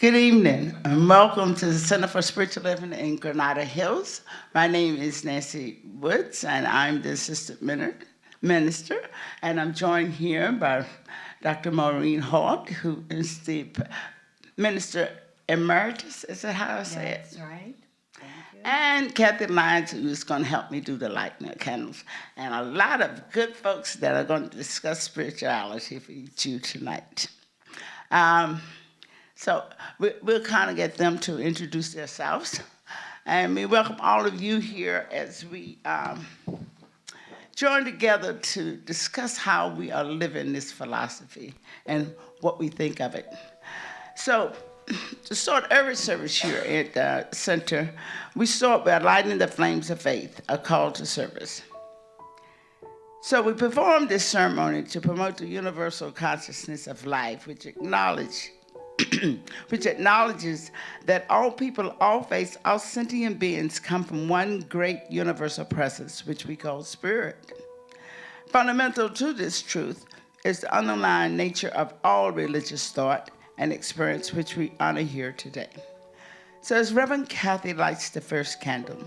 Good evening, and welcome to the Center for Spiritual Living in Granada Hills. My name is Nancy Woods, and I'm the minister, and I'm joined here by Dr. Maureen Hart, who is the minister emeritus. Is that how I say it? That's right. Thank you. And Kathy Lyons, who is going to help me do the lighting of candles, and a lot of good folks that are going to discuss spirituality for you tonight. So we'll kind of get them to introduce themselves. And we welcome all of you here as we join together to discuss how we are living this philosophy and what we think of it. So to start every service here at the center, we start by lighting the flames of faith, a call to service. So we perform this ceremony to promote the universal consciousness of life, which acknowledges that all people, all faiths, all sentient beings come from one great universal presence, which we call spirit. Fundamental to this truth is the underlying nature of all religious thought and experience, which we honor here today. So as Reverend Kathy lights the first candle,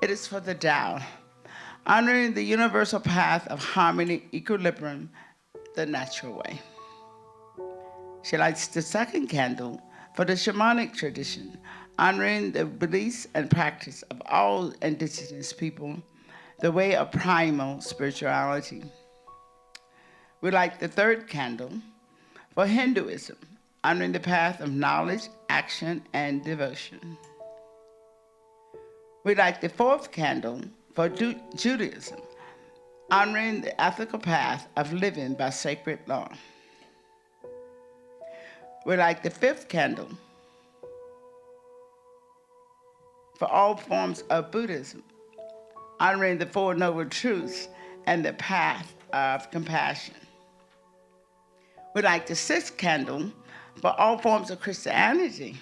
it is for the Tao, honoring the universal path of harmony, equilibrium, the natural way. She lights the second candle for the shamanic tradition, honoring the beliefs and practice of all indigenous people, the way of primal spirituality. We light the third candle for Hinduism, honoring the path of knowledge, action, and devotion. We light the fourth candle for Judaism, honoring the ethical path of living by sacred law. We light the fifth candle for all forms of Buddhism, honoring the Four Noble Truths and the path of compassion. We light the sixth candle for all forms of Christianity,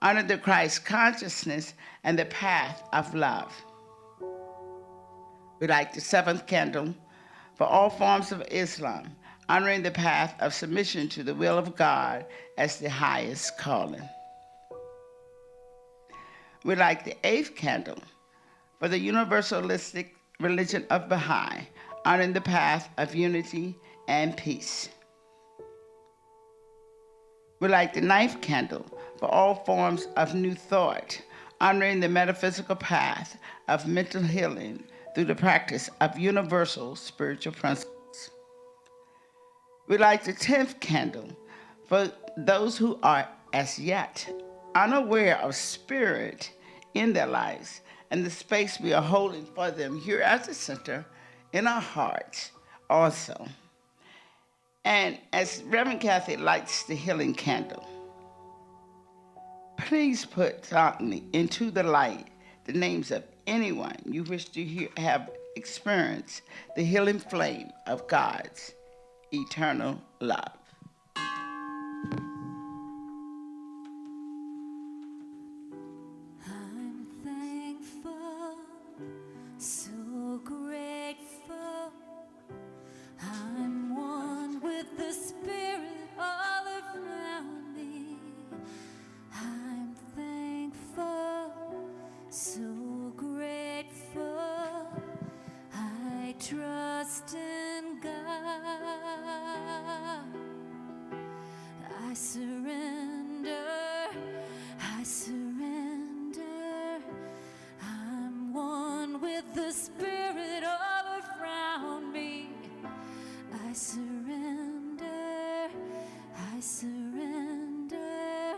honoring the Christ consciousness and the path of love. We light the seventh candle for all forms of Islam, honoring the path of submission to the will of God as the highest calling. We light the eighth candle for the universalistic religion of Baha'i, honoring the path of unity and peace. We light the ninth candle for all forms of new thought, honoring the metaphysical path of mental healing through the practice of universal spiritual principles. We light the 10th candle for those who are as yet unaware of spirit in their lives and the space we are holding for them here at the center in our hearts also. And as Reverend Kathy lights the healing candle, please put softly into the light the names of anyone you wish to have experienced the healing flame of God's eternal love. I'm thankful, so grateful. I'm one with the Spirit all around me. I'm thankful, so grateful. I trust in God. I surrender, I surrender. I'm one with the Spirit all around me. I surrender, I surrender.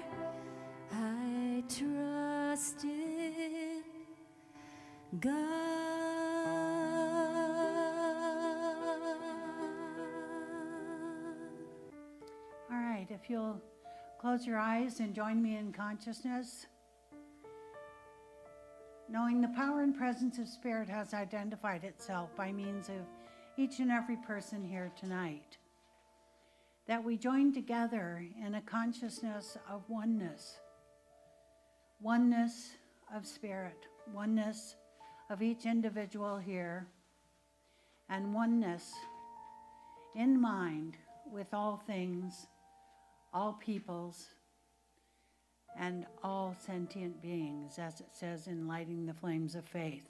I trust in God. All right, if you'll close your eyes and join me in consciousness, knowing the power and presence of Spirit has identified itself by means of each and every person here tonight, that we join together in a consciousness of oneness of Spirit, oneness of each individual here, and oneness in mind with all things, all peoples, and all sentient beings, as it says in Lighting the Flames of Faith.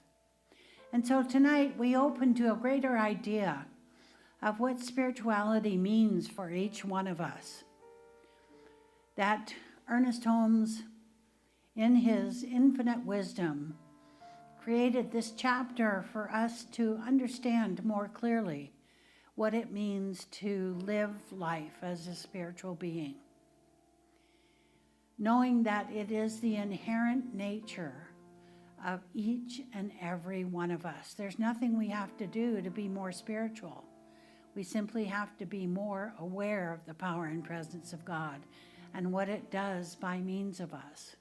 And so tonight we open to a greater idea of what spirituality means for each one of us. That Ernest Holmes, in his infinite wisdom, created this chapter for us to understand more clearly what it means to live life as a spiritual being. Knowing that it is the inherent nature of each and every one of us. There's nothing we have to do to be more spiritual. We simply have to be more aware of the power and presence of God and what it does by means of us.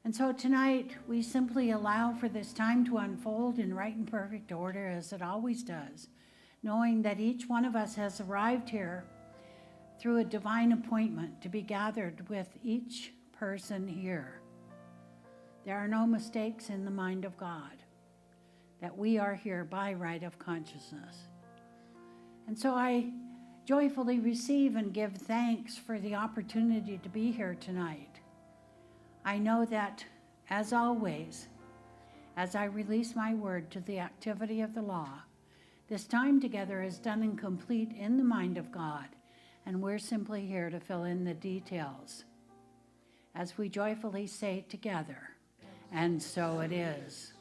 And so tonight, we simply allow for this time to unfold in right and perfect order as it always does, knowing that each one of us has arrived here through a divine appointment to be gathered with each person here. There are no mistakes in the mind of God, that we are here by right of consciousness. And so I joyfully receive and give thanks for the opportunity to be here tonight. I know that, as always, as I release my word to the activity of the law, this time together is done and complete in the mind of God, and we're simply here to fill in the details. As we joyfully say together, and so it is.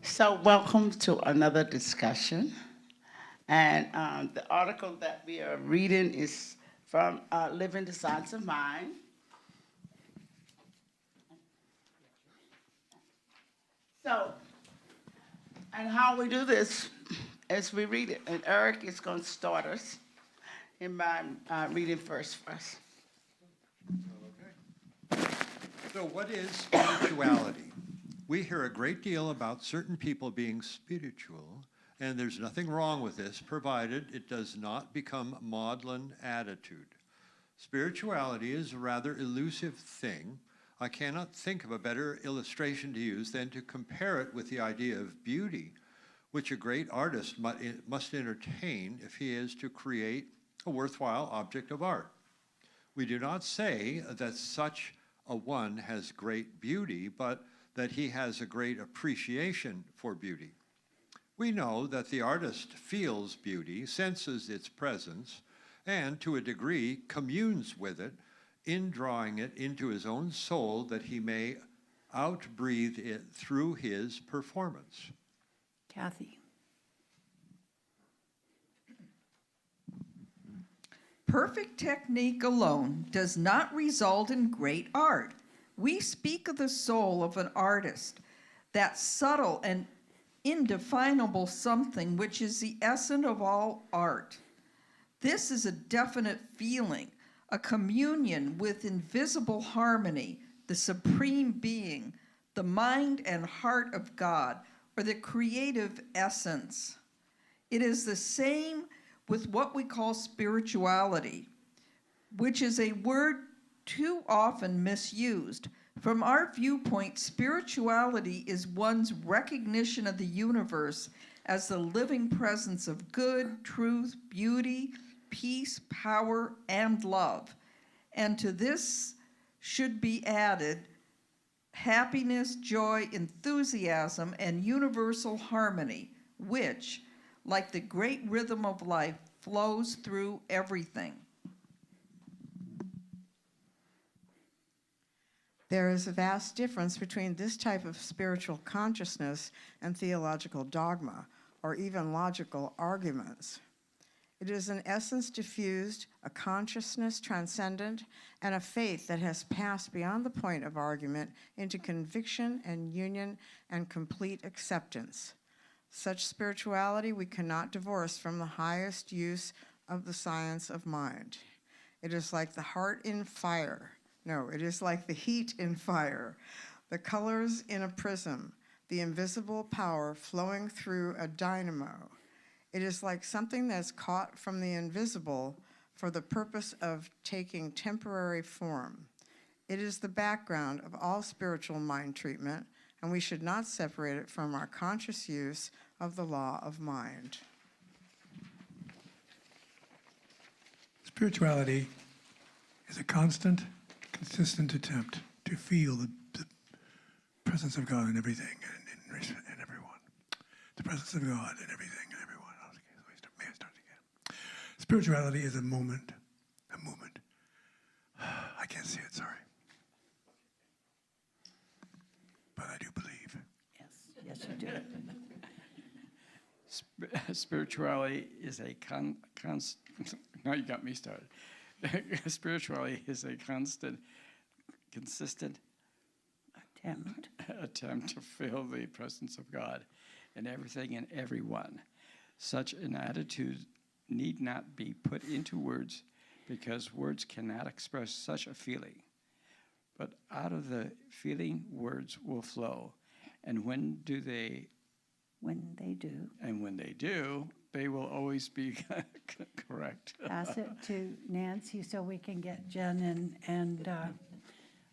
So welcome to another discussion. And the article that we are reading is from Living the Science of Mind. So, and how we do this is we read it. And Eric is going to start us in my reading first for us. Okay. So what is spirituality? We hear a great deal about certain people being spiritual, and there's nothing wrong with this, provided it does not become maudlin attitude. Spirituality is a rather elusive thing. I cannot think of a better illustration to use than to compare it with the idea of beauty, which a great artist must entertain if he is to create a worthwhile object of art. We do not say that such a one has great beauty, but that he has a great appreciation for beauty. We know that the artist feels beauty, senses its presence, and to a degree communes with it in drawing it into his own soul that he may outbreathe it through his performance. Kathy. Perfect technique alone does not result in great art. We speak of the soul of an artist, that subtle and indefinable something which is the essence of all art. This is a definite feeling, a communion with invisible harmony, the supreme being, the mind and heart of God, or the creative essence. It is the same with what we call spirituality, which is a word too often misused. From our viewpoint, spirituality is one's recognition of the universe as the living presence of good, truth, beauty, peace, power, and love. And to this should be added happiness, joy, enthusiasm, and universal harmony, which, like the great rhythm of life, flows through everything. There is a vast difference between this type of spiritual consciousness and theological dogma, or even logical arguments. It is an essence diffused, a consciousness transcendent, and a faith that has passed beyond the point of argument into conviction and union and complete acceptance. Such spirituality we cannot divorce from the highest use of the science of mind. It is like the heart in fire. No, it is like the heat in fire, the colors in a prism, the invisible power flowing through a dynamo. It is like something that's caught from the invisible for the purpose of taking temporary form. It is the background of all spiritual mind treatment, and we should not separate it from our conscious use of the law of mind. Spirituality is a constant, consistent attempt to feel the presence of God in everything and everyone. The presence of God in everything and everyone. Okay, may I start again? Spirituality is a movement. I can't see it, sorry. But I do believe. Yes, you do. Spirituality is a now you got me started. Spirituality is a consistent attempt to feel the presence of God in everything and everyone. Such an attitude need not be put into words because words cannot express such a feeling. But out of the feeling, words will flow. And when do they? When they do. And when they do, they will always be correct. Pass it to Nancy so we can get Jen and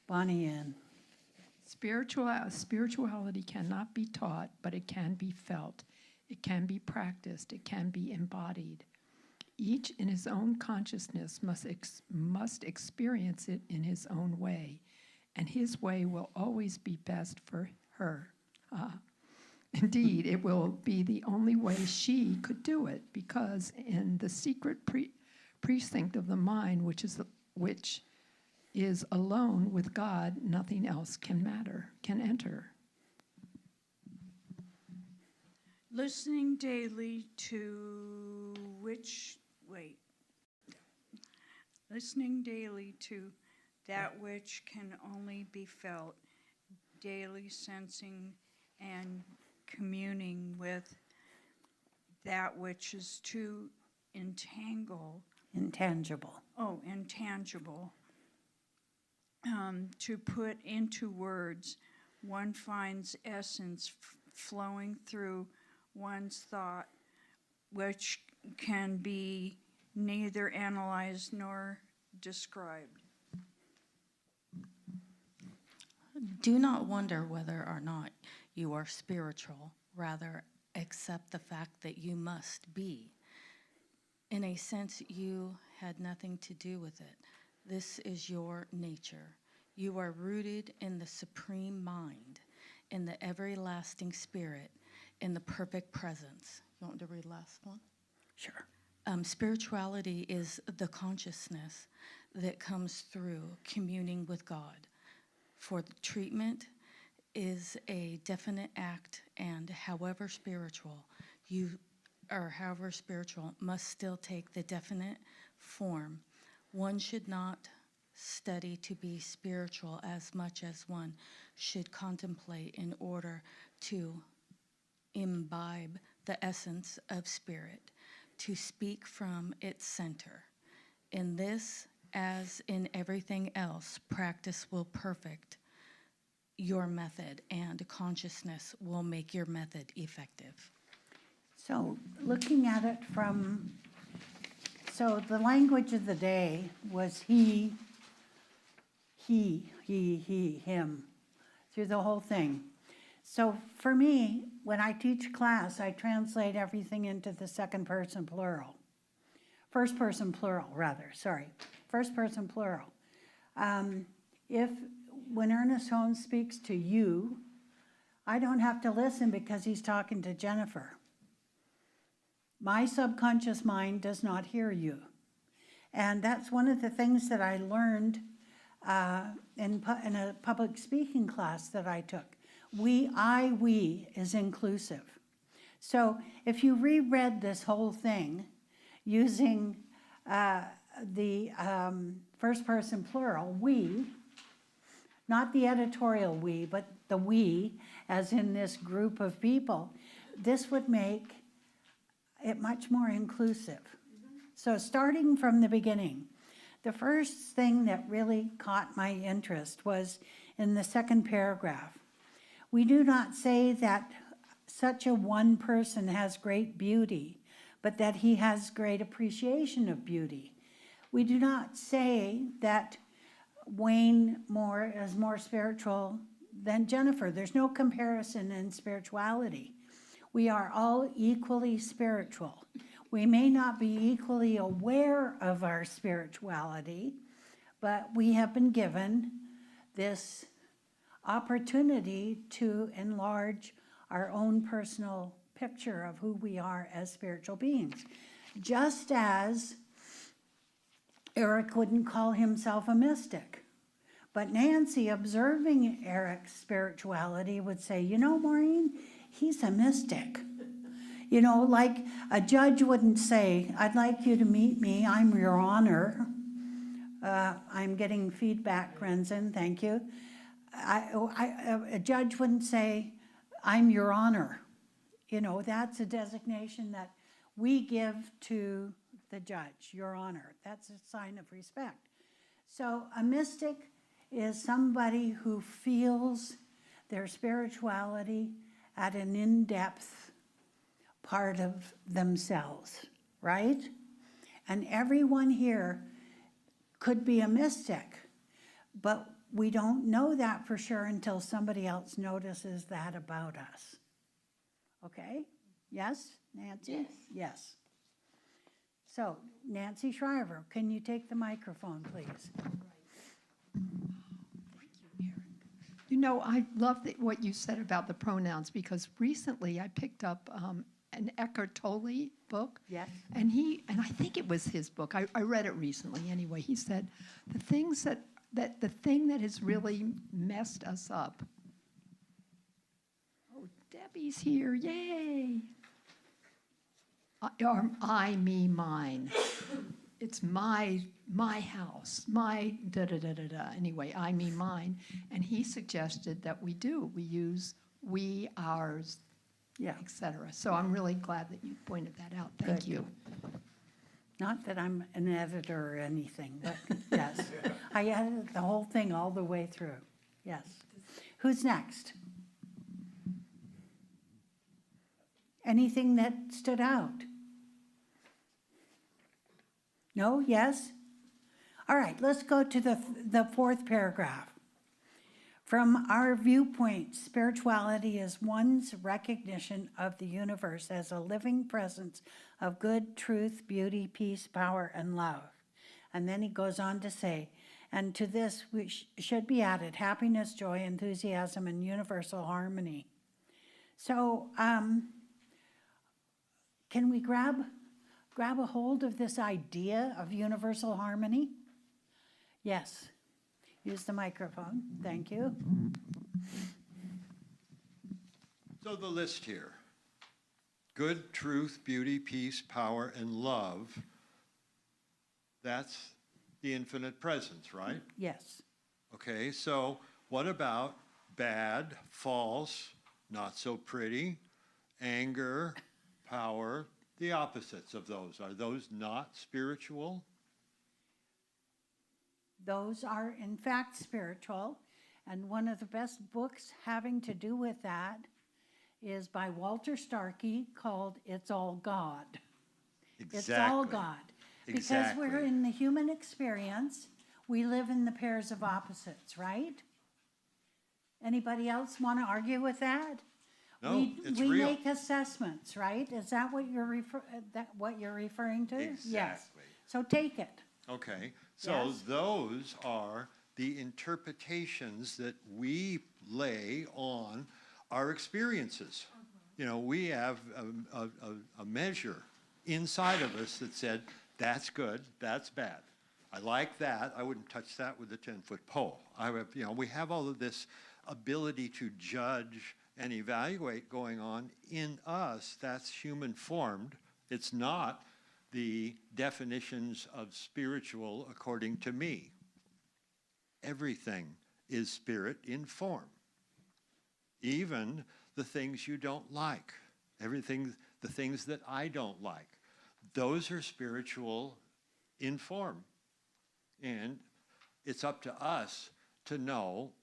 Bonnie in. Spirituality cannot be taught, but it can be felt. It can be practiced. It can be embodied. Each in his own consciousness must experience it in his own way, and his way will always be best for her. Indeed, it will be the only way she could do it, because in the secret precinct of the mind, which is alone with God, nothing else can enter. Listening daily to that which can only be felt, daily sensing and communing with that which is too intangible, to put into words. One finds essence flowing through one's thought, which can be neither analyzed nor described. Do not wonder whether or not you are spiritual. Rather, accept the fact that you must be. In a sense, you had nothing to do with it. This is your nature. You are rooted in the supreme mind, in the everlasting spirit, in the perfect presence. You want to read the last one? Sure. Spirituality is the consciousness that comes through communing with God. For the treatment is a definite act, and however spiritual must still take the definite form. One should not study to be spiritual as much as one should contemplate in order to imbibe the essence of spirit, to speak from its center. In this, as in everything else, practice will perfect your method, and consciousness will make your method effective. So looking at it so the language of the day was he, him, through the whole thing. So for me, when I teach class, I translate everything into the first person plural. First person plural. When Ernest Holmes speaks to you, I don't have to listen because he's talking to Jennifer. My subconscious mind does not hear you. And that's one of the things that I learned in a public speaking class that I took. We is inclusive. So if you reread this whole thing using the first person plural, we, not the editorial we, but the we, as in this group of people, this would make it much more inclusive. So starting from the beginning, the first thing that really caught my interest was in the second paragraph. We do not say that such a one person has great beauty, but that he has great appreciation of beauty. We do not say that Wayne is more spiritual than Jennifer. There's no comparison in spirituality. We are all equally spiritual. We may not be equally aware of our spirituality, But we have been given this opportunity to enlarge our own personal picture of who we are as spiritual beings. Just as Eric wouldn't call himself a mystic, but Nancy, observing Eric's spirituality, would say, you know, Maureen, he's a mystic. You know, like a judge wouldn't say, I'd like you to meet me, I'm your honor. I'm getting feedback, Renzen, thank you. A judge wouldn't say, I'm your honor. You know, that's a designation that we give to the judge, your honor. That's a sign of respect. So a mystic is somebody who feels their spirituality at an in-depth part of themselves, right? And everyone here could be a mystic, but we don't know that for sure until somebody else notices that about us. Okay? Yes, Nancy? Yes. Yes. So, Nancy Shriver, can you take the microphone, please? You know, I love what you said about the pronouns, because recently I picked up an Eckhart Tolle book. Yes. And I think it was his book. I read it recently anyway. He said the things that the thing that has really messed us up. Oh, Debbie's here. Yay. I, me, mine. It's my house, my da-da-da-da-da. Anyway, I, me, mine. And he suggested that we use we, ours, Yeah. etc. So I'm really glad that you pointed that out. Thank Good. you. Not that I'm an editor or anything, but yes. I edited the whole thing all the way through. Yes. Who's next? Anything that stood out? No? Yes? All right, let's go to the fourth paragraph. From our viewpoint, spirituality is one's recognition of the universe as a living presence of good, truth, beauty, peace, power, and love. And then he goes on to say, and to this should be added happiness, joy, enthusiasm, and universal harmony. So can we grab a hold of this idea of universal harmony? Yes. Use the microphone. Thank you. So the list here: good, truth, beauty, peace, power, and love. That's the infinite presence, right? Yes. Okay, so what about bad, false, not so pretty, anger, power, the opposites of those? Are those not spiritual? Those are, in fact, spiritual. And one of the best books having to do with that is by Walter Starkey called It's All God. Exactly. It's all God. Because Exactly. we're in the human experience, we live in the pairs of opposites, right? Anybody else want to argue with that? No, it's we real. make assessments, right? Is that what you're referring to? Yes. Exactly. So take it. Okay, so Yes. those are the interpretations that we lay on our experiences. You know, we have a measure inside of us that said, that's good, that's bad. I like that, I wouldn't touch that with a 10-foot pole. We have all of this ability to judge and evaluate going on in us. That's human formed. It's not the definitions of spiritual according to me. Everything is spirit in form. Even the things you don't like, everything, the things that I don't like, those are spiritual in form. And it's up to us to know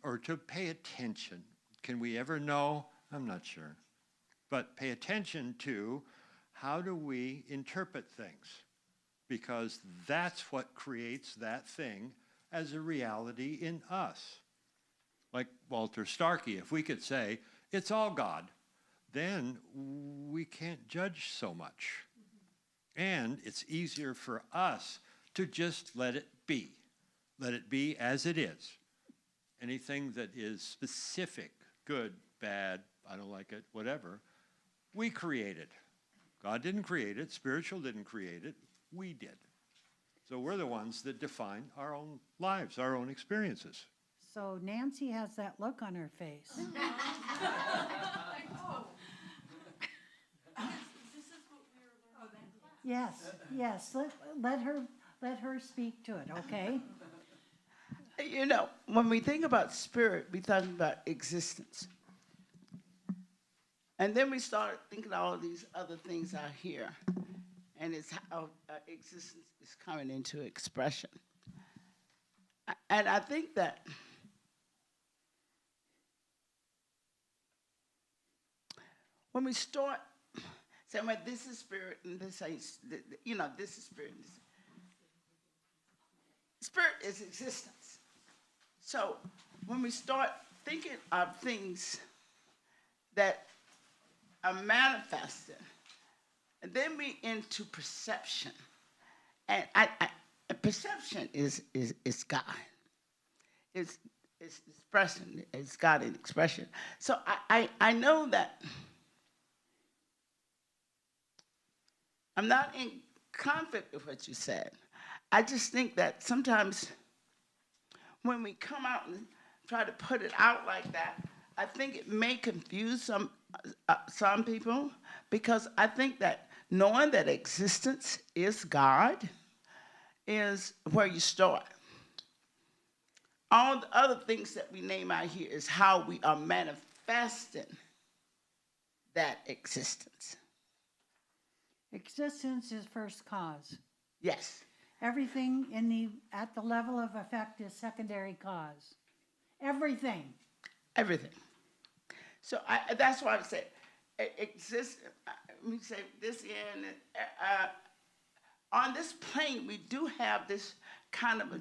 or to pay attention. Can we ever know? I'm not sure. But pay attention to how do we interpret things? Because that's what creates that thing as a reality in us. Like Walter Starkey, if we could say, it's all God, then we can't judge so much. And it's easier for us to just let it be. Let it be as it is. Anything that is specific, good, bad, I don't like it, whatever, we created. God didn't create it. Spiritual didn't create it. We did. So we're the ones that define our own lives, our own experiences. So Nancy has that look on her face. Yes, yes, let her speak to it, okay? You know, when we think about spirit, we talk about existence. And then we start thinking all of these other things out here. And it's how existence is coming into expression. And I think that when we start saying, well, this is spirit and this ain't, you know, this is spirit. Spirit is existence. So when we start thinking of things that are manifested, and then we into perception. And perception is God. It's expression. It's God in expression. So I know that I'm not in conflict with what you said. I just think that sometimes when we come out and try to put it out like that, I think it may confuse some people, because I think that knowing that existence is God is where you start. All the other things that we name out here is how we are manifesting that existence. Existence is first cause. Yes. Everything at the level of effect is secondary cause. Everything. Everything. So that's why I said exist. Let me say this in. On this plane, we do have this kind of a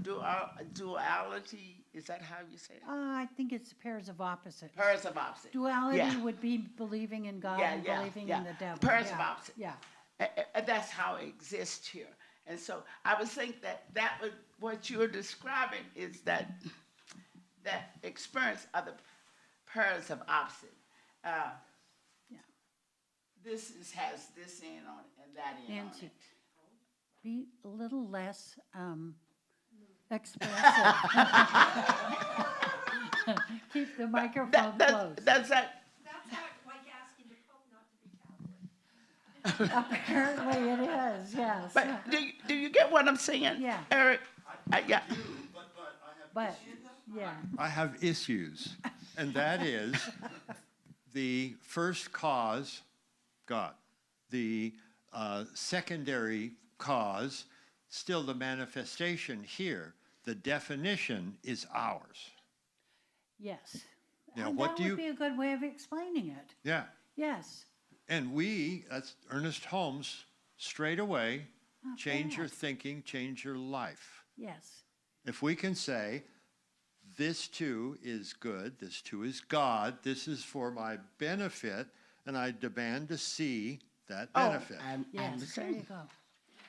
duality. Is that how you say it? I think it's pairs of opposites. Pairs of opposites. Duality Yeah. would be believing in God and believing in the devil. Pairs of opposites. Yeah. That's how it exists here. And so I would think that what you're describing is that experience of the pairs of opposite. This has this end on it and that end Nancy, on it. be a little less expressive. Keep the microphone close. That's that. like asking the Pope not to be Catholic. Apparently it is, yes. But do you get what I'm saying? Yeah. Eric? Yeah. But, yeah. I have issues, and that is the first cause, God. The secondary cause, still the manifestation here. The definition is ours. Yes. Now, And what that would be a good way of explaining it. Yeah. Yes. And that's Ernest Holmes, straight away, change your thinking, change your life. Yes. If we can say, this too is good, this too is God, this is for my benefit, and I demand to see that benefit. Yes, there you go.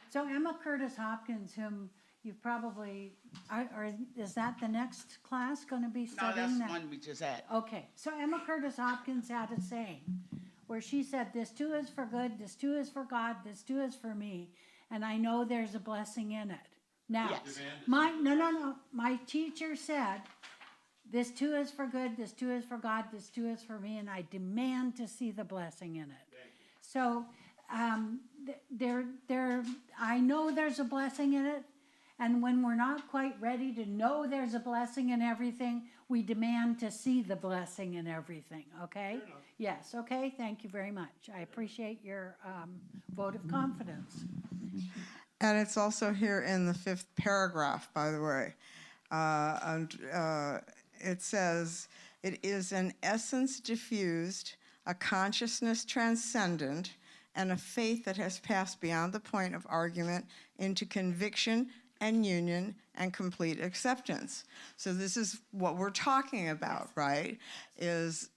So Emma Curtis Hopkins, whom you've probably, or is that the next class going to be No, studying? that's the one we just had. Okay, so Emma Curtis Hopkins had a saying where she said, this too is for good, this too is for God, this too is for me, and I know there's a blessing in it. Now, Yes. my teacher said, this too is for good, this too is for God, this too is for me, and I demand to see the blessing in it. So, I know there's a blessing in it, and when we're not quite ready to know there's a blessing in everything, we demand to see the blessing in everything, okay? Yes, okay, thank you very much. I appreciate your vote of confidence. And it's also here in the 5th paragraph, by the way. It says, it is an essence diffused, a consciousness transcendent, and a faith that has passed beyond the point of argument into conviction and union and complete acceptance. So this is what we're talking about, right? Is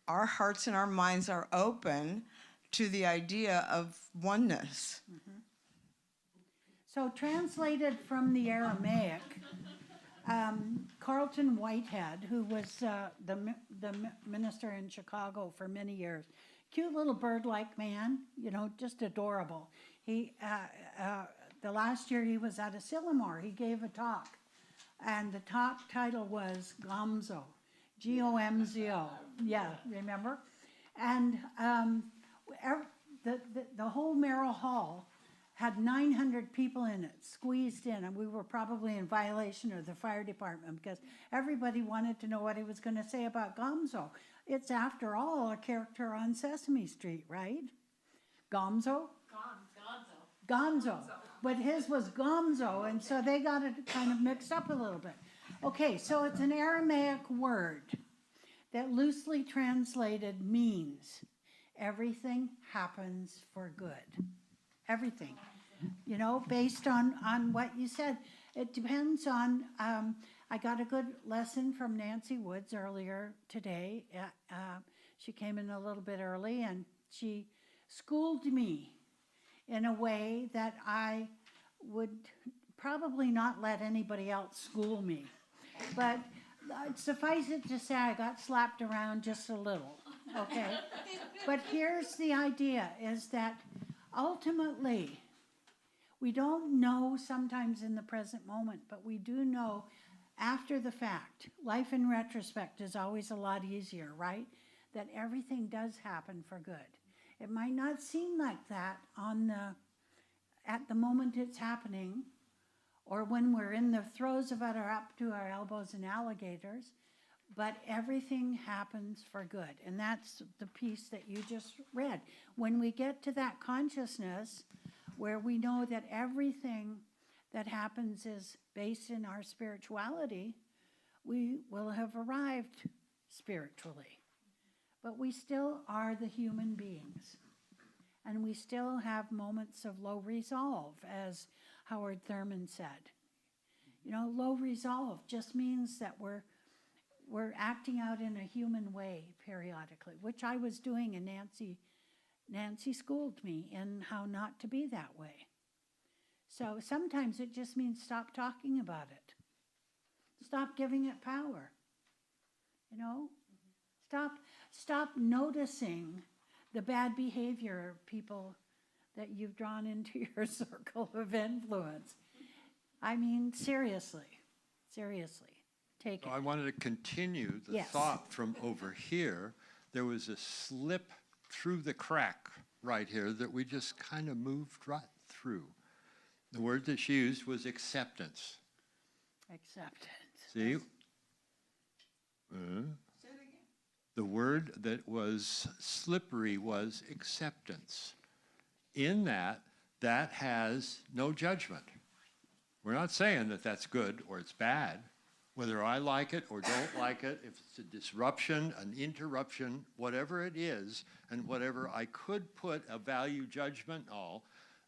our hearts and our minds are open to the idea of oneness. So translated from the Aramaic, Carlton Whitehead, who was the minister in Chicago for many years. Cute little bird-like man, you know, just adorable. He, the last year he was at Asilomar, he gave a talk, and the talk title was Gomzo, Gomzo. Yeah, remember? And the whole Merrill Hall had 900 people in it, squeezed in, and we were probably in violation of the fire department because everybody wanted to know what he was going to say about Gomzo. It's, after all, a character on Sesame Street, right? Gomzo? Gonzo. But his was Gomzo, and so they got it kind of mixed up a little bit. Okay, so it's an Aramaic word that loosely translated means everything happens for good. Everything, you know, based on what you said. It depends on, I got a good lesson from Nancy Woods earlier today. She came in a little bit early and she schooled me in a way that I would probably not let anybody else school me. But suffice it to say, I got slapped around just a little, okay? But here's the idea, is that ultimately, we don't know sometimes in the present moment, but we do know after the fact. Life in retrospect is always a lot easier, right? That everything does happen for good. It might not seem like that at the moment it's happening, or when we're in the throes of it or up to our elbows in alligators, but everything happens for good. And that's the piece that you just read. When we get to that consciousness where we know that everything that happens is based in our spirituality, we will have arrived spiritually. But we still are the human beings. And we still have moments of low resolve, as Howard Thurman said. You know, low resolve just means that we're acting out in a human way periodically, which I was doing, and Nancy schooled me in how not to be that way. So sometimes it just means stop talking about it. Stop giving it power. You know? Stop noticing the bad behavior of people that you've drawn into your circle of influence. I mean, seriously. Take it. I wanted to continue the Yes. thought from over here. There was a slip through the crack right here that we just kind of moved right through. The word that she used was acceptance. Acceptance. See? The word that was slippery was acceptance. In that has no judgment. We're not saying that that's good or it's bad. Whether I like it or don't like it, if it's a disruption, an interruption, whatever it is, and whatever I could put a value judgment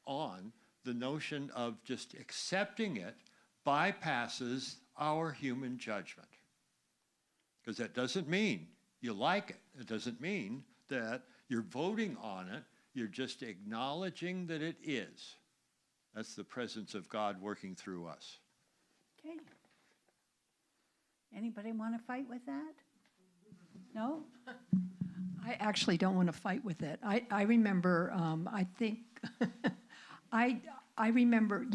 on, the notion of just accepting it bypasses our human judgment. Because that doesn't mean you like it. It doesn't mean that you're voting on it. You're just acknowledging that it is. That's the presence of God working through us. Okay. Anybody want to fight with that? No? I actually don't want to fight with it. I remember, I think, I remember,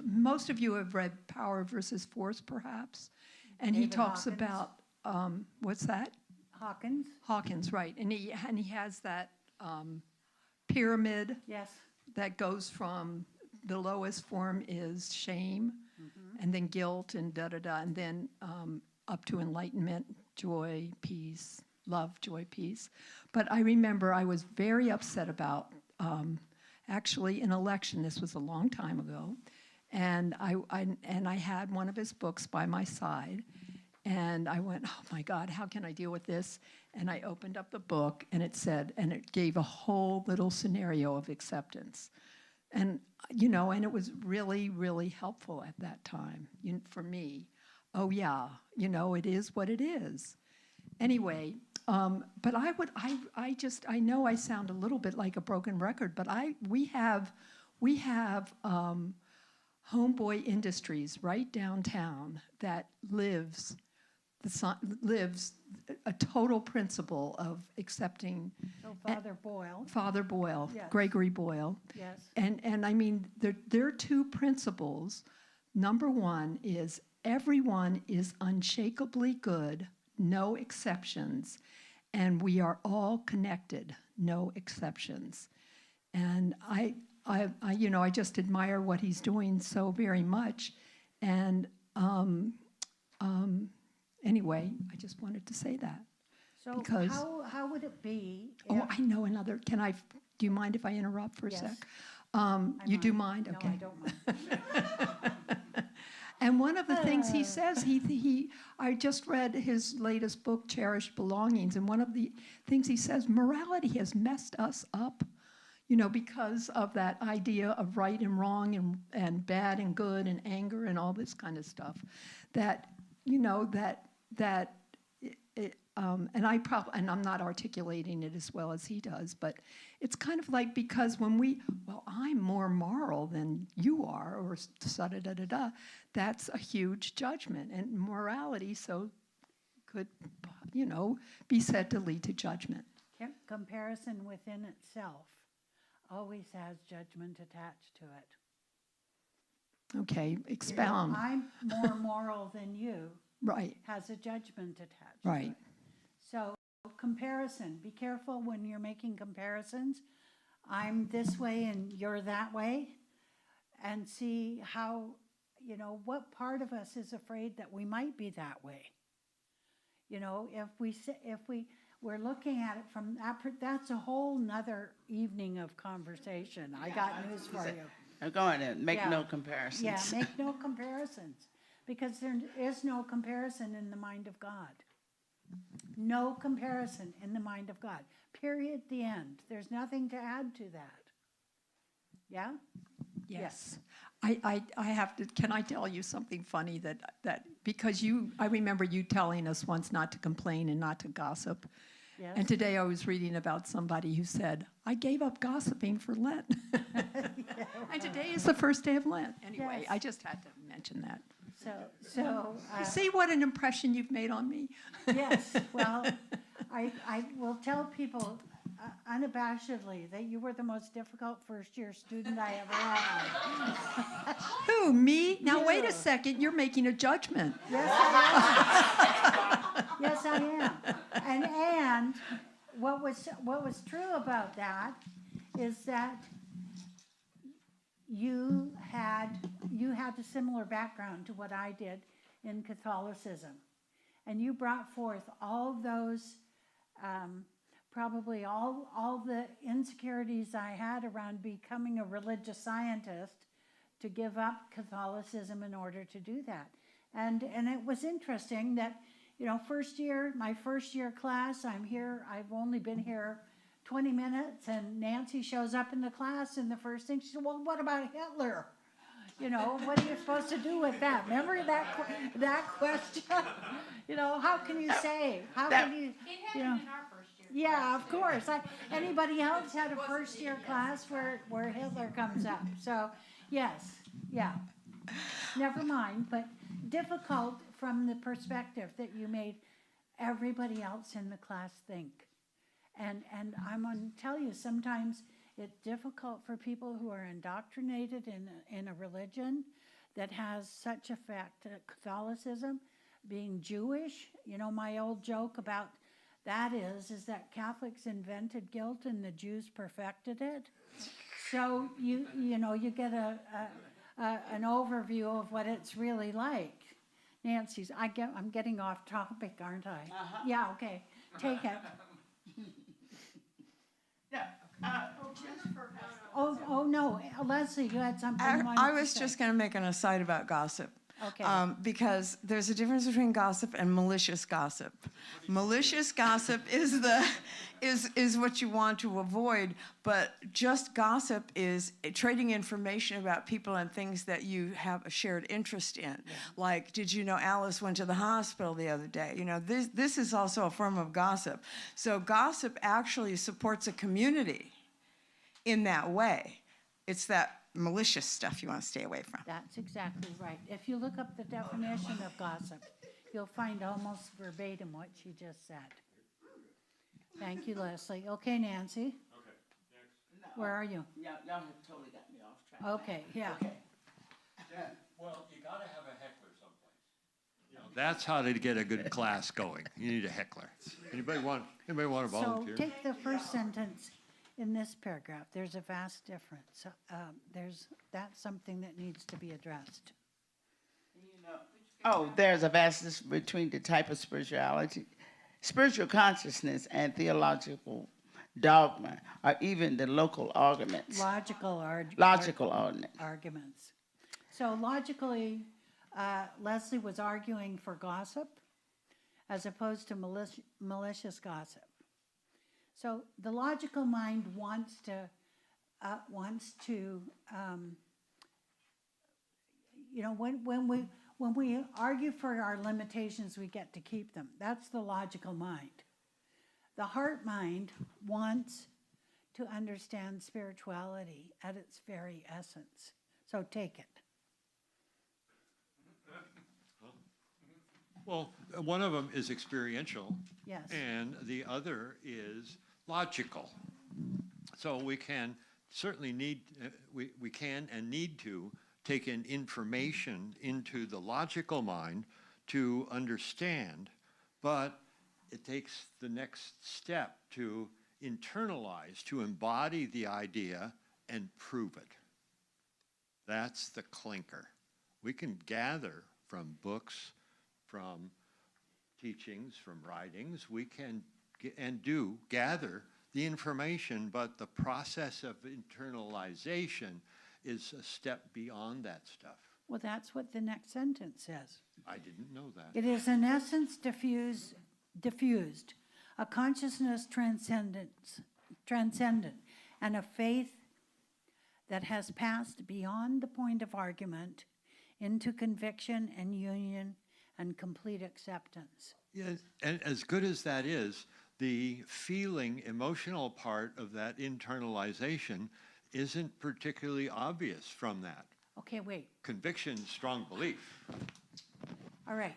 most of you have read Power versus Force, perhaps, and he David talks Hawkins. about, what's that? Hawkins? Hawkins, right. And he has that pyramid Yes. that goes from the lowest form is shame, and then guilt, and da-da-da, and then up to enlightenment, joy, peace, love, joy, peace. But I remember I was very upset about, actually, an election. This was a long time ago. And I had one of his books by my side. And I went, oh my God, how can I deal with this? And I opened up the book, and it said, and it gave a whole little scenario of acceptance. And, you know, and it was really, really helpful at that time for me. Oh yeah, you know, it is what it is. Anyway, but I know I sound a little bit like a broken record, but we have Homeboy Industries right downtown that lives a total principle of accepting So Father Boyle, Father Boyle, Yes. Gregory Boyle. yes. And I mean, their two principles, number one is everyone is unshakably good, no exceptions, and we are all connected, no exceptions. And I just admire what he's doing so very much. And anyway, I just wanted to say that. So Because- how would it be? Oh, if- I know another. Do you mind if I interrupt for a Yes. sec? I You do mind? No, Okay. I don't mind. And one of the things he says, I just read his latest book, Cherished Belongings, and one of the things he says, morality has messed us up, because of that idea of right and wrong and bad and good and anger and all this kind of stuff. And I'm not articulating it as well as he does, but it's kind of like because when I'm more moral than you are, or da-da-da-da-da, that's a huge judgment. And morality could, be said to lead to judgment. Comparison within itself always has judgment attached to it. Okay, expound. I'm more moral than you Right, has a judgment attached right. to it. So comparison, be careful when you're making comparisons. I'm this way and you're that way. And see how, what part of us is afraid that we might be that way. If we're looking at it from that's a whole nother evening of conversation. I got news for you. Now go on and make Yeah. no comparisons. Yeah, make no comparisons, because there is no comparison in the mind of God. No comparison in the mind of God. Period, the end. There's nothing to add to that. Yeah? Yes. I have to, can I tell you something funny that because I remember you telling us once not to complain and not to gossip. Yes. And today I was reading about somebody who said, I gave up gossiping for Lent. And today is the first day of Lent. Anyway, Yes. I just had to mention that. So See what an impression you've made on me? yes, well, I will tell people unabashedly that you were the most difficult first-year student I ever had. Who, me? Now, wait You. a second, you're making a judgment. Yes, I am. Yes, I am. And what was true about that is that you had a similar background to what I did in Catholicism, and you brought forth all those probably all the insecurities I had around becoming a religious scientist to give up Catholicism in order to do that. And it was interesting that, my first year class, I've only been here 20 minutes, and Nancy shows up in the class, and the first thing she said, well, what about Hitler? What are you supposed to do with that? Remember that question? How can you say? How can you? It happened in our first year. Yeah, of course. Anybody else had a first year class where Hitler comes up? So, yes, yeah. Never mind, but difficult from the perspective that you made everybody else in the class think. And I'm going to tell you, sometimes it's difficult for people who are indoctrinated in a religion that has such effect. Catholicism, being Jewish, my old joke about that is that Catholics invented guilt and the Jews perfected it. So you get an overview of what it's really like. Nancy's, I'm getting off topic, aren't I? Uh-huh. Yeah, okay, take it. Oh, no, Leslie, you had something you wanted I to was say. just going to make an aside about gossip. Okay. Because there's a difference between gossip and malicious gossip. Malicious gossip is what you want to avoid, but just gossip is trading information about people and things that you have a shared interest in. Yeah. Like, did you know Alice went to the hospital the other day? This is also a form of gossip. So gossip actually supports a community in that way. It's that malicious stuff you want to stay away from. That's exactly right. If you look up the definition of gossip, you'll find almost verbatim what she just said. Thank you, Leslie. Okay, Nancy, Okay, next. where are you? Y'all have totally got me off track. Okay, yeah. Well, you gotta have a heckler someplace. That's how to get a good class going. You need a heckler. Anybody want to So volunteer? take the first sentence in this paragraph. There's a vast difference. That's something that needs to be addressed. Oh, there's a vastness between the type of spirituality, spiritual consciousness, and theological dogma, or even the local arguments. Logical Arguments. arguments. So logically, Leslie was arguing for gossip as opposed to malicious gossip. So the logical mind wants to, when we argue for our limitations, we get to keep them. That's the logical mind. The heart mind wants to understand spirituality at its very essence. So take it. Well, one of them is experiential. Yes. And the other is logical. So we can certainly we can and need to take in information into the logical mind to understand, but it takes the next step to internalize, to embody the idea and prove it. That's the clinker. We can gather from books, from teachings, from writings, we can gather the information, but the process of internalization is a step beyond that stuff. Well, that's what the next sentence says. I didn't know that. It is in essence diffused, a consciousness transcendent, and a faith that has passed beyond the point of argument into conviction and union and complete acceptance. Yes, and as good as that is, the feeling, emotional part of that internalization isn't particularly obvious from that. Okay, wait. Conviction, strong belief. All right.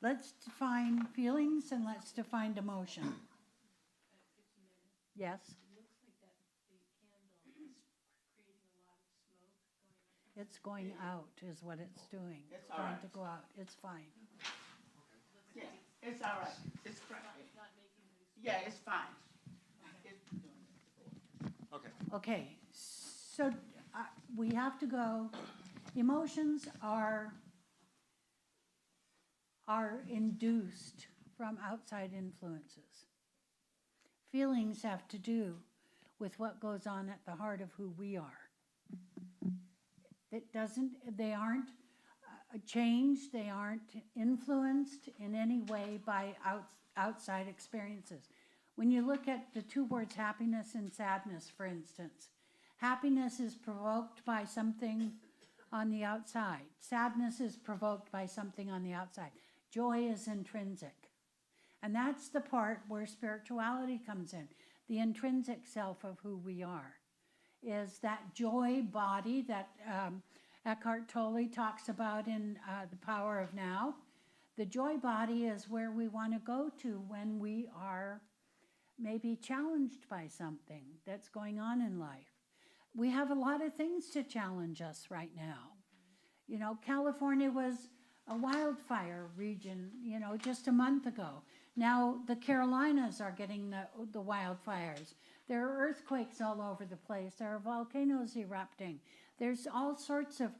Let's define feelings and let's define emotion. Yes? It's going out is what it's doing. It's all going right. to go out. It's fine. Yeah, it's all right. It's fine. Yeah, it's fine. Okay. Okay, so we have to go, emotions are induced from outside influences. Feelings have to do with what goes on at the heart of who we are. They aren't changed, they aren't influenced in any way by outside experiences. When you look at the two words happiness and sadness, for instance, happiness is provoked by something on the outside. Sadness is provoked by something on the outside. Joy is intrinsic. And that's the part where spirituality comes in. The intrinsic self of who we are is that joy body that Eckhart Tolle talks about in The Power of Now. The joy body is where we want to go to when we are maybe challenged by something that's going on in life. We have a lot of things to challenge us right now. You know, California was a wildfire region, you know, just a month ago. Now the Carolinas are getting the wildfires. There are earthquakes all over the place. There are volcanoes erupting. There's all sorts of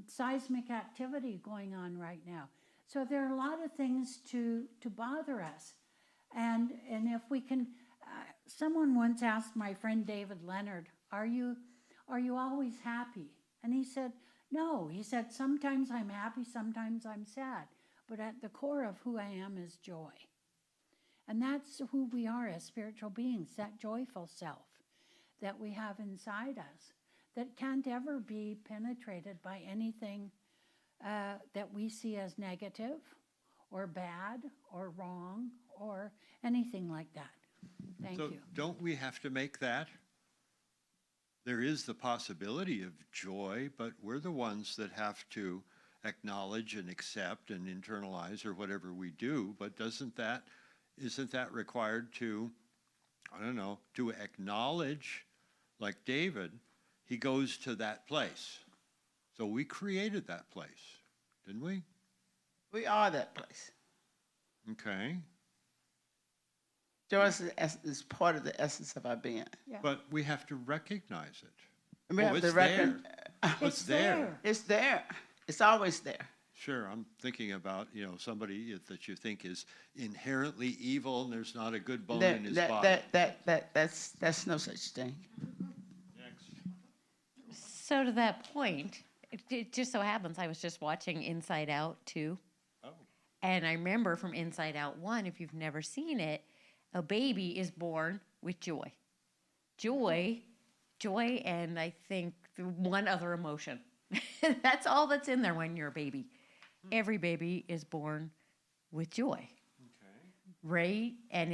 seismic activity going on right now. So there are a lot of things to bother us. And if we can, someone once asked my friend David Leonard, are you always happy? And he said, no. He said, sometimes I'm happy, sometimes I'm sad. But at the core of who I am is joy. And that's who we are as spiritual beings, that joyful self that we have inside us that can't ever be penetrated by anything that we see as negative or bad or wrong or anything like that. Thank So you. don't we have to make that There is the possibility of joy, but we're the ones that have to acknowledge and accept and internalize or whatever we do. But isn't that required to, I don't know, to acknowledge, like David, he goes to that place. So we created that place, didn't we? We are that place. Okay. Joy is part of the essence of our being. Yeah. But we have to recognize it. And we Oh, have it's to reckon. It's there. It's there. It's always there. Sure, I'm thinking about, somebody that you think is inherently evil and there's not a good bone in his body. That's no such thing. Next. So to that point, it just so happens I was just watching Inside Out 2. Oh. And I remember from Inside Out 1, if you've never seen it, a baby is born with joy. Joy, and I think one other emotion. That's all that's in there when you're a baby. Every baby is born with joy. Okay. Right? And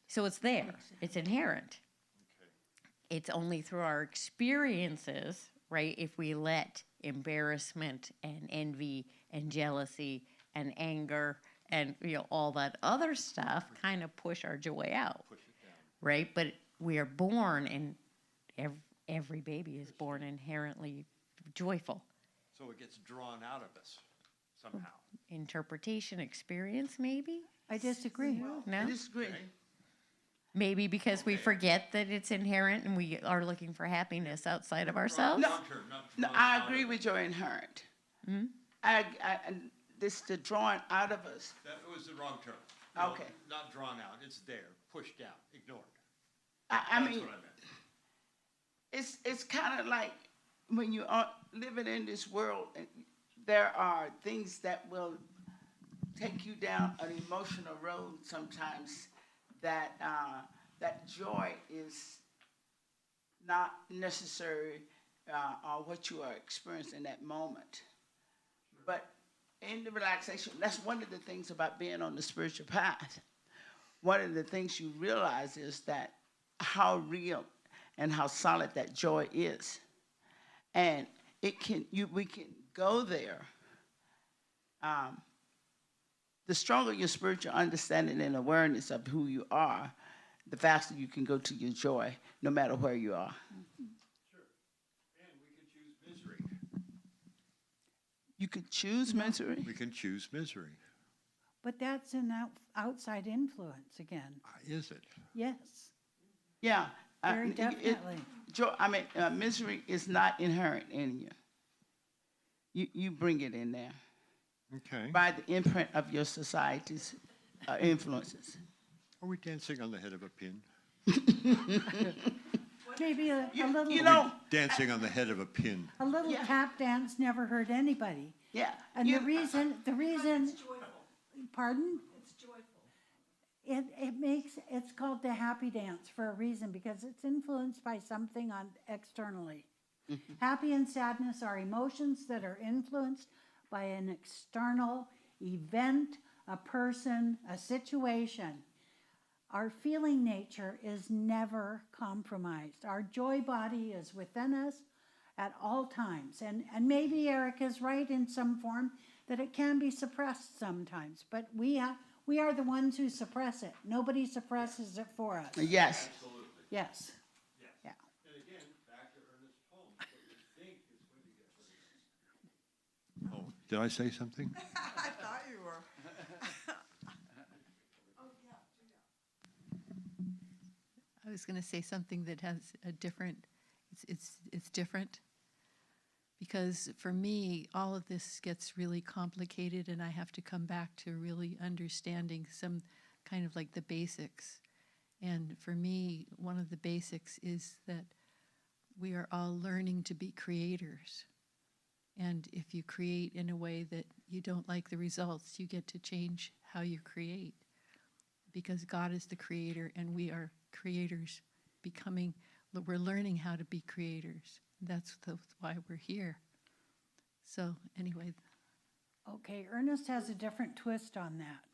so it's there. It's inherent. Okay. It's only through our experiences, right? If we let embarrassment and envy and jealousy and anger and all that other stuff kind of push our joy out, Push it down. right? But we are born, and every baby is born inherently joyful. So it gets drawn out of us somehow. Interpretation, experience, maybe? I disagree. No? I disagree. Maybe because we forget that it's inherent and we are looking for happiness outside of ourselves? No, no, I agree with your inherent. Hmm? This the drawing out of us. That was the wrong term. Okay. Not drawn out. It's there, pushed down, ignored. I That's mean, what I meant. it's kind of like when you are living in this world, there are things that will take you down an emotional road sometimes that that joy is not necessary or what you are experiencing in that moment. But in the relaxation, that's one of the things about being on the spiritual path. One of the things you realize is that how real and how solid that joy is. And we can go there. The stronger your spiritual understanding and awareness of who you are, the faster you can go to your joy, no matter where you are. Sure. And we can choose misery. You could choose misery. We can choose misery. But that's an outside influence again. Is it? Yes, Yeah. very definitely. Misery is not inherent in you. You bring it in there Okay. by the imprint of your society's influences. Are we dancing on the head of a pin? Maybe a little, You know, Dancing on the head of a pin. a little Yeah. tap dance never hurt anybody. yeah. And you- the reason, pardon? It's joyful. It's called the happy dance for a reason, because it's influenced by something externally. Happy and sadness are emotions that are influenced by an external event, a person, a situation. Our feeling nature is never compromised. Our joy body is within us at all times. And maybe Eric is right in some form that it can be suppressed sometimes, but we are the ones who suppress it. Nobody suppresses it for us. Yes. Yes. Yeah. And again, back to Ernest's poem, what you think is going to get rid of. Oh, did I say something? I thought you were. I was going to say something that has a different, it's different. Because for me, all of this gets really complicated and I have to come back to really understanding some kind of like the basics. And for me, one of the basics is that we are all learning to be creators. And if you create in a way that you don't like the results, you get to change how you create. Because God is the creator and we are creators we're learning how to be creators. That's why we're here. So anyway. Okay, Ernest has a different twist on that.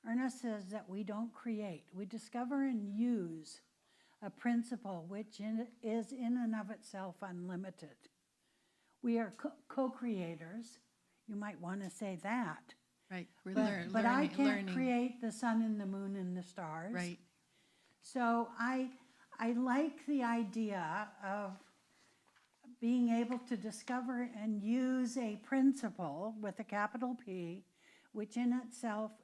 Ernest says that we don't create. We discover and use a principle which is in and of itself unlimited. We are co-creators. You might want to say that. Right, we're But I can't learning. create the sun and the moon and the stars. Right, So I like the idea of being able to discover and use a principle with a capital P, which in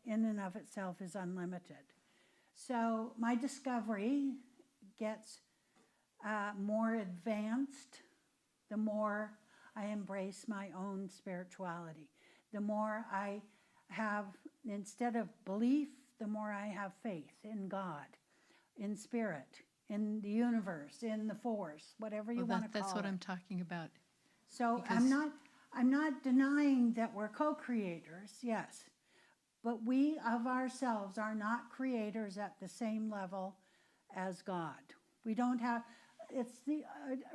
and of itself is unlimited. So my discovery gets more advanced the more I embrace my own spirituality. The more I have, instead of belief, the more I have faith in God, in spirit, in the universe, in the force, whatever you want to call it. that's what I'm talking about. So because- I'm not denying that we're co-creators, yes, but we of ourselves are not creators at the same level as God. We don't have, it's the,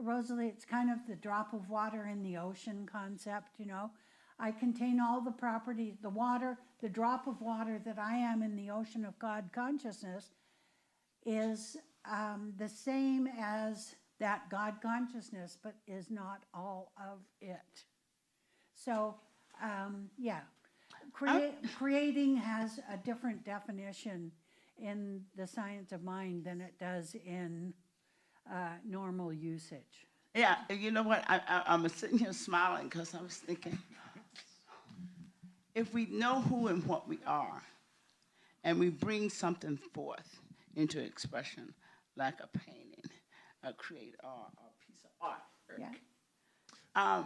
Rosalie, it's kind of the drop of water in the ocean concept, you know. I contain all the properties, the water, the drop of water that I am in the ocean of God consciousness is the same as that God consciousness, but is not all of it. So, yeah, creating has a different definition in the science of mind than it does in normal usage. Yeah, you know what? I'm sitting here smiling because I was thinking, if we know who and what we are, and we bring something forth into expression, like a painting, a create art, or a piece of artwork, Yeah.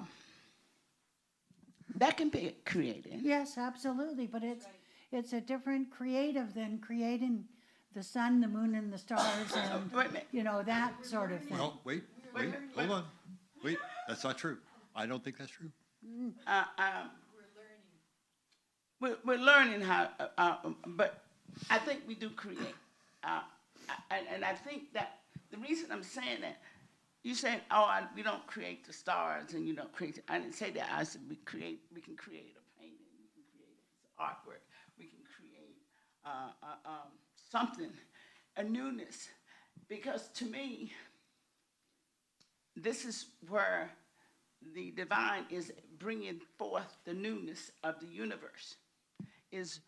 That can be creative. Yes, absolutely, but it's a different creative than creating the sun, the moon, and the stars, and Wait a minute. you know, that sort of thing. Well, wait, hold on. Wait, that's not true. I don't think that's true. We're learning how, but I think we do create. And I think that the reason I'm saying that, you said, we don't create the stars and you don't create, I didn't say that. I said we can create a painting, we can create a piece of artwork, we can create something, a newness. Because to me, this is where the divine is bringing forth the newness of the universe. Is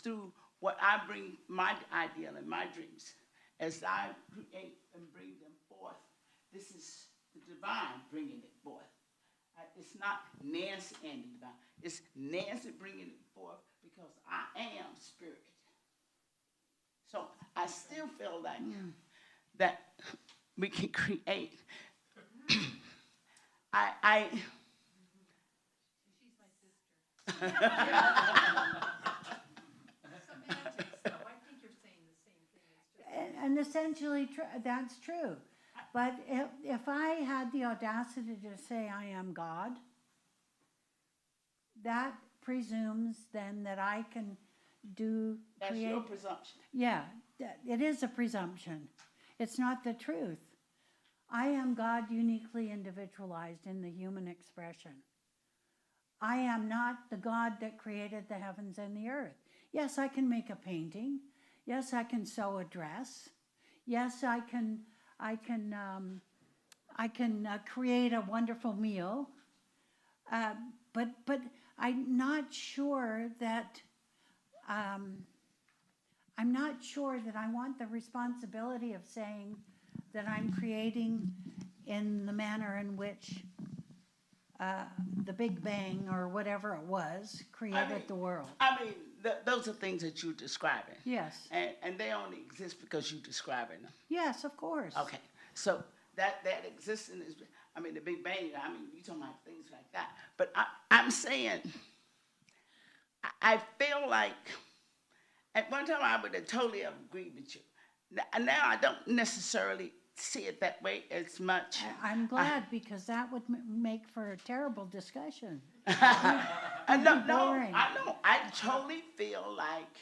through what I bring, my ideal and my dreams. As I create and bring them forth, this is the divine bringing it forth. It's not Nancy and the divine. It's Nancy bringing it forth because I am spirit. So I still feel like that we can create. And essentially, that's true. But if I had the audacity to say I am God, that presumes then that I can That's your presumption. Yeah, it is a presumption. It's not the truth. I am God uniquely individualized in the human expression. I am not the God that created the heavens and the earth. Yes, I can make a painting. Yes, I can sew a dress. Yes, I can create a wonderful meal. But I'm not sure that I want the responsibility of saying that I'm creating in the manner in which the Big Bang or whatever it was created the world. Those are things that you're describing. Yes. And they only exist because you're describing them. Yes, of course. Okay. So that existence is, the Big Bang, you're talking about things like that. But I'm saying, I feel like, at one time I would have totally agreed with you. Now I don't necessarily see it that way as much. I'm glad because that would make for a terrible discussion. No, I know. I totally feel like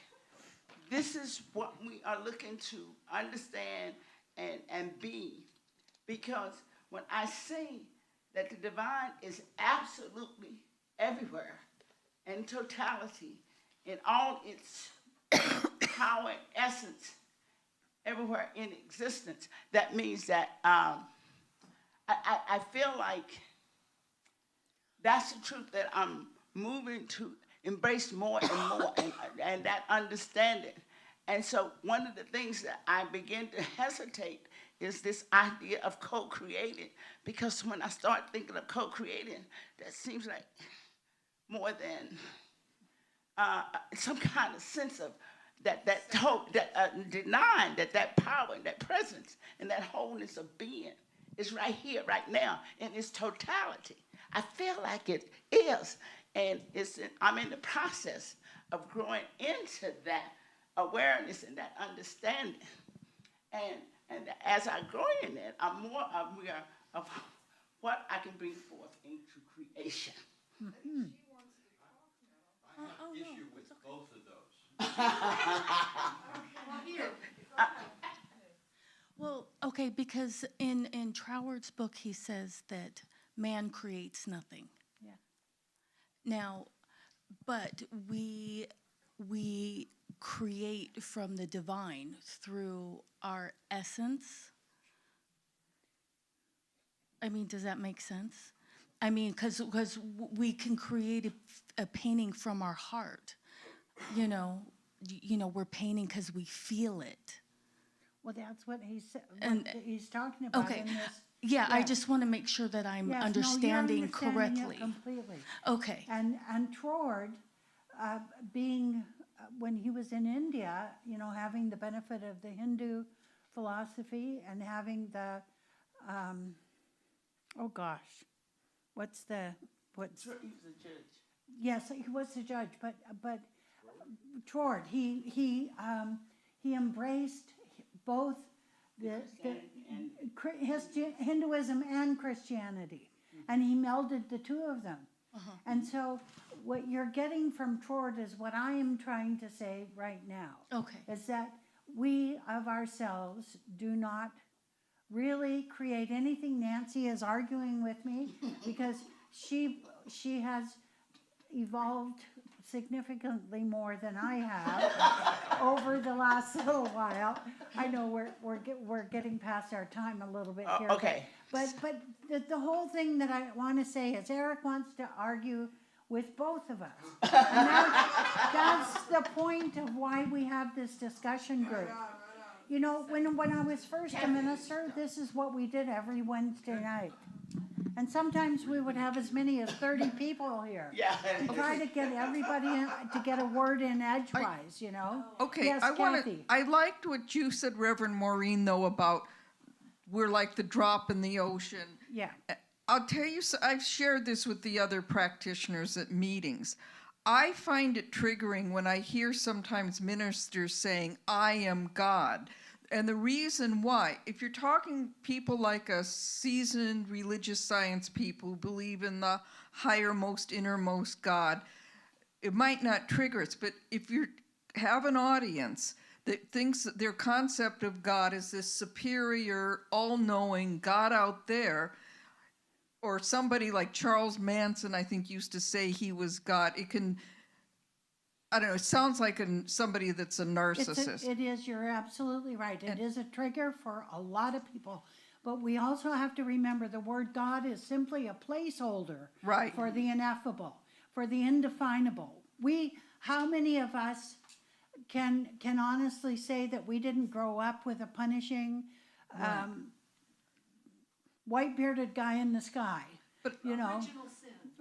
this is what we are looking to understand and be. Because when I say that the divine is absolutely everywhere, in totality, in all its power and essence, everywhere in existence. That means that I feel like that's the truth that I'm moving to embrace more and more, and that understanding. And so one of the things that I begin to hesitate is this idea of co-creating, because when I start thinking of co-creating, that seems like more than some kind of sense of denying that power and that presence and that wholeness of being is right here, right now, in its totality. I feel like it is, and I'm in the process of growing into that awareness and that understanding. And as I grow in it, I'm more aware of what I can bring forth into creation. I have issue with both of those. Well, okay, because in Troward's book, he says that man creates nothing. Yeah. Now, but we create from the divine through our essence. I mean, does that make sense? I mean, because we can create a painting from our heart. You know, we're painting because we feel it. Well, that's what he's talking about Okay. in this. Yeah, I just want to make sure that I'm Yes, no, understanding you're understanding correctly. it completely. Okay. And Troward, being when he was in India, having the benefit of the Hindu philosophy and having the, what's He's a judge. yes, he was the judge, but Troward, he embraced both Hinduism and Christianity, and he melded the two of them. And so what you're getting from Troward is what I am trying to say right now. Okay. Is that we of ourselves do not really create anything. Nancy is arguing with me because she has evolved significantly more than I have over the last little while. I know we're getting past our time a little bit here. Okay. But the whole thing that I want to say is Eric wants to argue with both of us. And that's the point of why we have this discussion group. When I was first a minister, this is what we did every Wednesday night. And sometimes we would have as many as 30 people here. Yeah. To try to get everybody to get a word in edgewise, Okay, Yes, Kathy. I liked what you said, Reverend Maureen, though, about we're like the drop in the ocean. Yeah. I'll tell you, I've shared this with the other practitioners at meetings. I find it triggering when I hear sometimes ministers saying, I am God. And the reason why, if you're talking people like us, seasoned religious science people who believe in the highermost, innermost God, it might not trigger us. But if you have an audience that thinks that their concept of God is this superior, all-knowing God out there, or somebody like Charles Manson, I think, used to say he was God, it can, I don't know, it sounds like somebody that's a narcissist. It is, you're absolutely right. It is a trigger for a lot of people. But we also have to remember the word God is simply a placeholder Right. for the ineffable, for the indefinable. How many of us can honestly say that we didn't grow up with a punishing white-bearded guy in the sky?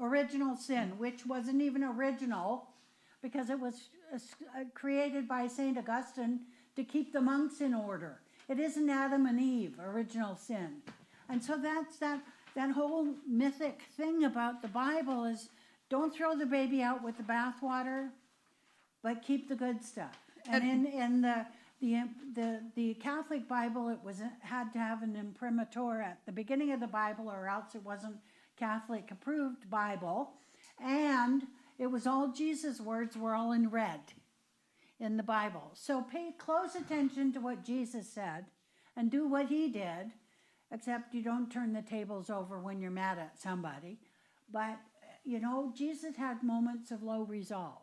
Original sin, which wasn't even original, because it was created by St. Augustine to keep the monks in order. It isn't Adam and Eve, original sin. And so that's that whole mythic thing about the Bible is don't throw the baby out with the bathwater, but keep the good stuff. And in the Catholic Bible, had to have an imprimatur at the beginning of the Bible, or else it wasn't Catholic approved Bible. And it was all Jesus' words were all in red in the Bible. So pay close attention to what Jesus said and do what he did, except you don't turn the tables over when you're mad at somebody. But, Jesus had moments of low resolve.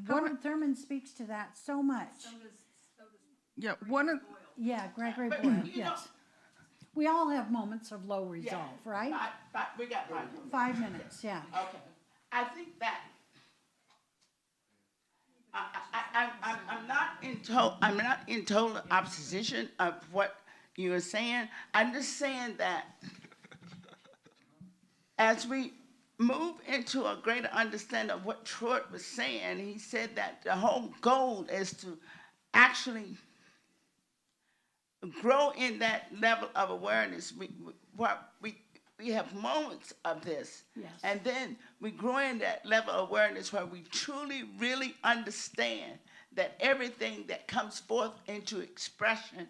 Howard Thurman speaks to that so much. Yeah, one of, Yeah, Gregory But, Boyle, you know- yes. We all have moments of low resolve, right? We got 5 minutes. 5 minutes, yeah. Okay. I think that I'm not in total opposition of what you are saying. I'm just saying that as we move into a greater understanding of what Troy was saying, he said that the whole goal is to actually grow in that level of awareness. We have moments of this, Yes. and then we grow in that level of awareness where we truly, really understand that everything that comes forth into expression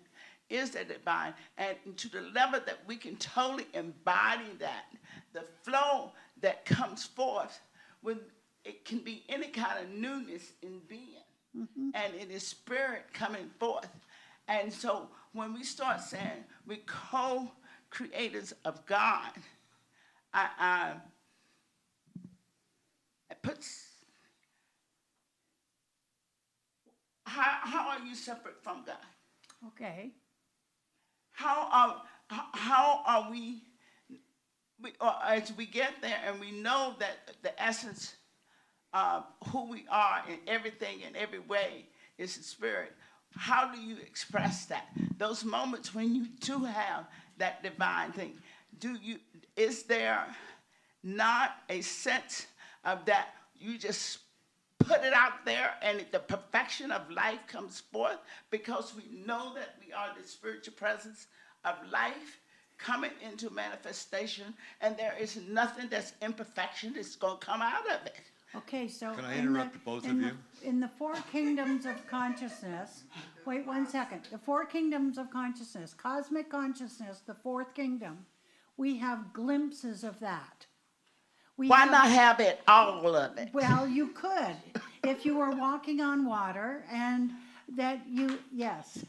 is the divine, and to the level that we can totally embody that, the flow that comes forth, when it can be any kind of newness in being, and it is spirit coming forth. And so when we start saying we're co-creators of God, it puts, how are you separate from God? Okay. How are we or as we get there and we know that the essence of who we are in everything in every way is the spirit, how do you express that? Those moments when you do have that divine thing, is there not a sense of that you just put it out there and the perfection of life comes forth because we know that we are the spiritual presence of life coming into manifestation, and there is nothing that's imperfection that's going to come out of it? Okay, so. Can I interrupt both of you? In the 4 kingdoms of consciousness, wait 1 second. The 4 kingdoms of consciousness, cosmic consciousness, the 4th kingdom, we have glimpses of that. Why not have it, all of it? Well, you could, if you were walking on water and that you, yes.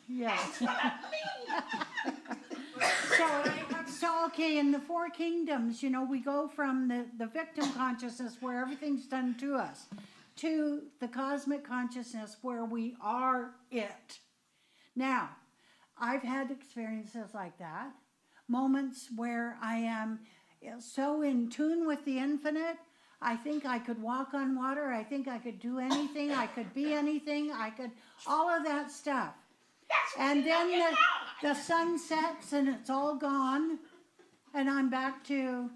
So, okay, in the 4 kingdoms, we go from the victim consciousness where everything's done to us to the cosmic consciousness where we are it. Now, I've had experiences like that, moments where I am so in tune with the infinite, I think I could walk on water, I think I could do anything, I could be anything, all of that stuff. And then the sun sets and it's all gone, and I'm back to,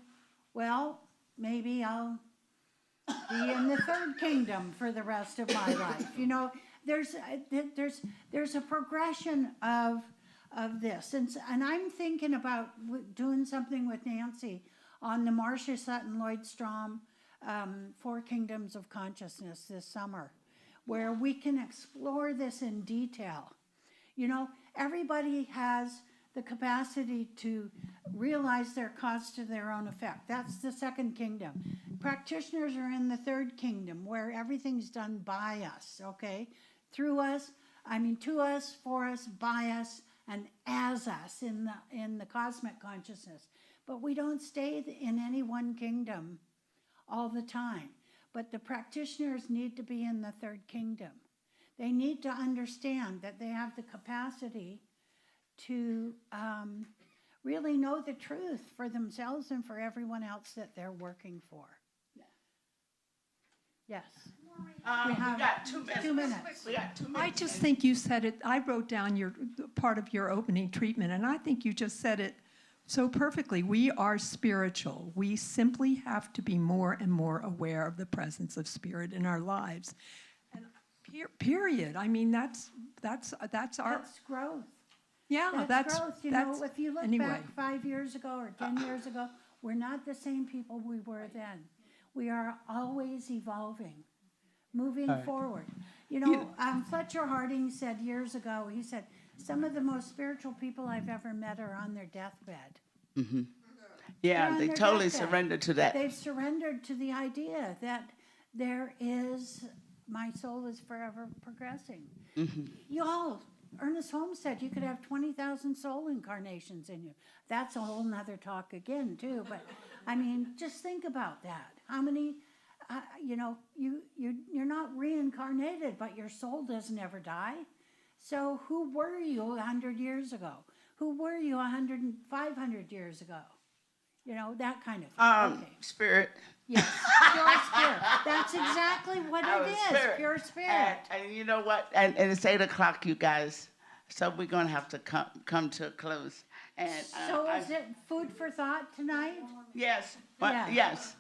well, maybe I'll be in the 3rd kingdom for the rest of my life. There's a progression of this, and I'm thinking about doing something with Nancy on the Marcia Sutton Lloyd Strom 4 Kingdoms of Consciousness this summer, where we can explore this in detail. Everybody has the capacity to realize their cause to their own effect. That's the 2nd kingdom. Practitioners are in the 3rd kingdom, where everything's done by us, okay? Through us, to us, for us, by us, and as us in the cosmic consciousness. But we don't stay in any one kingdom all the time. But the practitioners need to be in the 3rd kingdom. They need to understand that they have the capacity to really know the truth for themselves and for everyone else that they're working for. Yes. We got 2 minutes. 2 minutes. We got 2 minutes. I just think you said it. I wrote down your part of your opening treatment, and I think you just said it so perfectly. We are spiritual. We simply have to be more and more aware of the presence of spirit in our lives. And period. That's our. That's growth. Yeah, That's growth. If you look anyway. back 5 years ago or 10 years ago, we're not the same people we were then. We are always evolving, moving forward. Fletcher Harding said years ago, he said, some of the most spiritual people I've ever met are on their deathbed. Mm-hmm. They're Yeah, on they their totally deathbed. surrendered to that. They've surrendered to the idea that there is, my soul is forever progressing. Y'all, Ernest Holmes said you could have 20,000 soul incarnations in you. That's a whole nother talk again, too. But, just think about that. How many, you're not reincarnated, but your soul doesn't ever die. So who were you 100 years ago? Who were you 500 years ago? You know, that kind of thing. Okay. Spirit. Yes, pure spirit. That's exactly what Our it is, spirit. pure spirit. And you know what? And it's 8 o'clock, you guys. So we're going to have to come to a close. And So is it food for thought tonight? Yes. Yeah. Yes.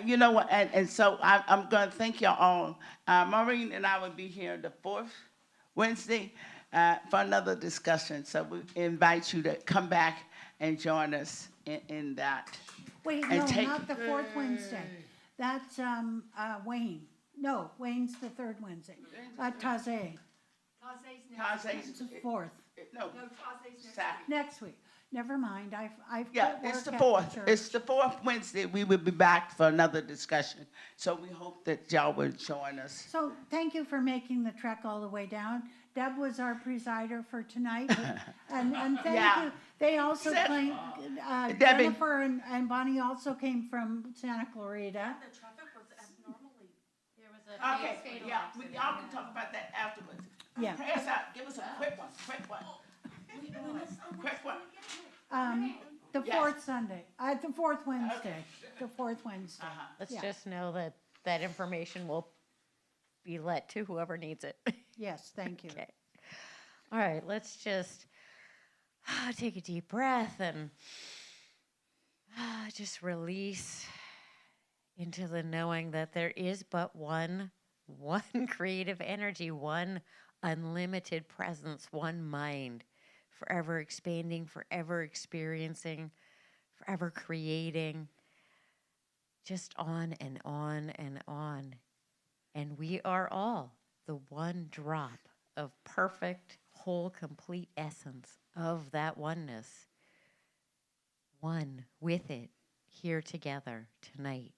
You know what? And so I'm going to thank y'all all. Maureen and I will be here the 4th Wednesday for another discussion. So we invite you to come back and join us in that. Wait, And no, take- not the 4th Wednesday. That's Wayne. No, Wayne's the 3rd Wednesday. Taze. It's the 4th. No, Saturday. Next week. Never mind. I've Yeah, quit it's the work at 4th. church. It's the 4th Wednesday. We will be back for another discussion. So we hope that y'all will join us. So thank you for making the trek all the way down. Deb was our presider for tonight. And thank Yeah. you. They also Seth- claim, Debbie. Jennifer and Bonnie also came from Santa Clarita. The traffic was abnormally. There was a Okay, fatal yeah, accident. y'all can talk about that afterwards. Yeah. Pray us out. Give us a quick one. Quick one. The Yes. 4th Sunday, the 4th Wednesday, the 4th Wednesday. Let's Yeah. just know that that information will be let to whoever needs it. Yes, thank you. Okay. All right, let's just take a deep breath and just release into the knowing that there is but one creative energy, one unlimited presence, one mind, forever expanding, forever experiencing, forever creating, just on and on and on. And we are all the one drop of perfect, whole, complete essence of that oneness. One with it, here together tonight.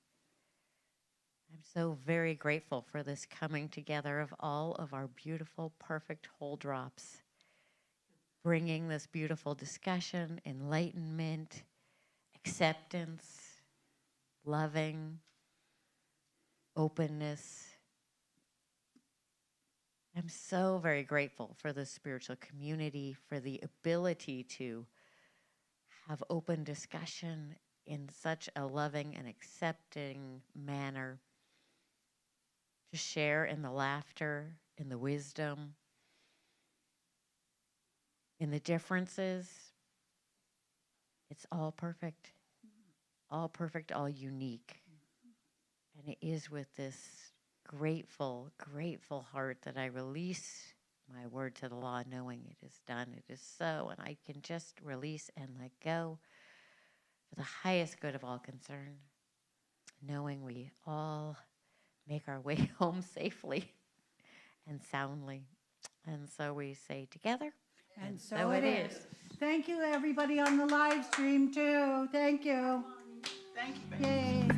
I'm so very grateful for this coming together of all of our beautiful, perfect whole drops, bringing this beautiful discussion, enlightenment, acceptance, loving, openness. I'm so very grateful for the spiritual community, for the ability to have open discussion in such a loving and accepting manner, to share in the laughter, in the wisdom, in the differences. It's all perfect, all unique. And it is with this grateful, grateful heart that I release my word to the law, knowing it is done, it is so, and I can just release and let go for the highest good of all concerned, knowing we all make our way home safely and soundly. And so we say together, And so it is. Thank you, everybody on the live stream, too. Thank you. Thank you, baby. Yay.